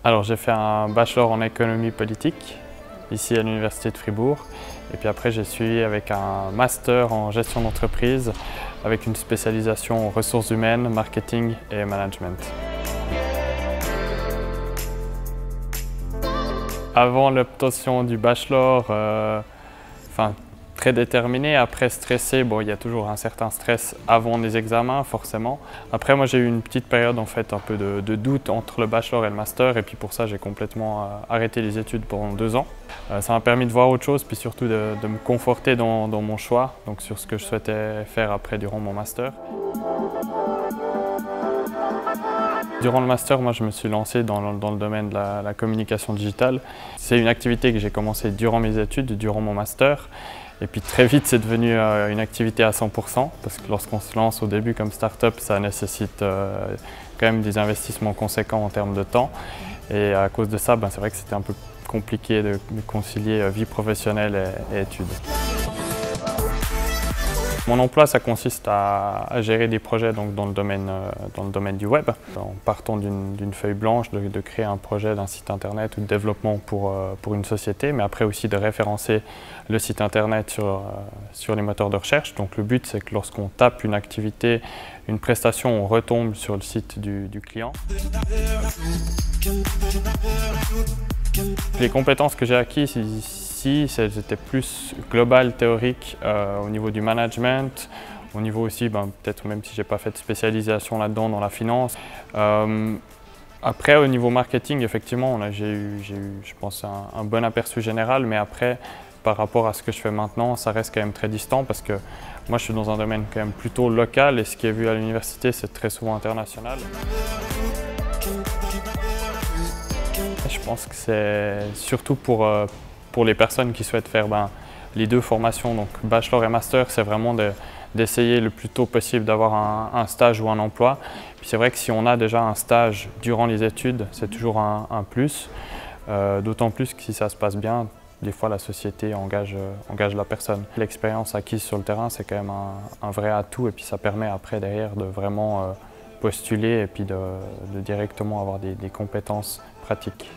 Alors j'ai fait un bachelor en économie politique ici à l'université de Fribourg et puis après j'ai suivi avec un master en gestion d'entreprise avec une spécialisation en ressources humaines, marketing et management. Avant l'obtention du bachelor, très déterminé, après stressé, bon, il y a toujours un certain stress avant les examens forcément. Après moi j'ai eu une petite période en fait un peu de doute entre le bachelor et le master et puis pour ça j'ai complètement arrêté les études pendant 2 ans. Ça m'a permis de voir autre chose puis surtout de me conforter dans mon choix, donc sur ce que je souhaitais faire après durant mon master. Durant le master, moi, je me suis lancé dans le domaine de la communication digitale. C'est une activité que j'ai commencée durant mes études, durant mon master. Et puis très vite, c'est devenu une activité à 100%, parce que lorsqu'on se lance au début comme start-up, ça nécessite quand même des investissements conséquents en termes de temps. Et à cause de ça, c'est vrai que c'était un peu compliqué de concilier vie professionnelle et études. Mon emploi, ça consiste à gérer des projets donc, dans le domaine du web, en partant d'une feuille blanche, de créer un projet d'un site internet ou de développement pour une société, mais après aussi de référencer le site internet sur les moteurs de recherche. Donc le but, c'est que lorsqu'on tape une activité, une prestation, on retombe sur le site du client. Les compétences que j'ai acquises ici, c'était plus global, théorique, au niveau du management, au niveau aussi, peut-être même si je n'ai pas fait de spécialisation là-dedans dans la finance. Après, au niveau marketing, effectivement, j'ai eu, je pense, un bon aperçu général, mais après, par rapport à ce que je fais maintenant, ça reste quand même très distant parce que moi, je suis dans un domaine quand même plutôt local et ce qui est vu à l'université, c'est très souvent international. Je pense que c'est surtout pour les personnes qui souhaitent faire les 2 formations, donc bachelor et master, c'est vraiment d'essayer le plus tôt possible d'avoir un stage ou un emploi. Puis c'est vrai que si on a déjà un stage durant les études, c'est toujours un plus, d'autant plus que si ça se passe bien, des fois la société engage la personne. L'expérience acquise sur le terrain, c'est quand même un vrai atout et puis ça permet après derrière de vraiment postuler et puis de directement avoir des compétences pratiques.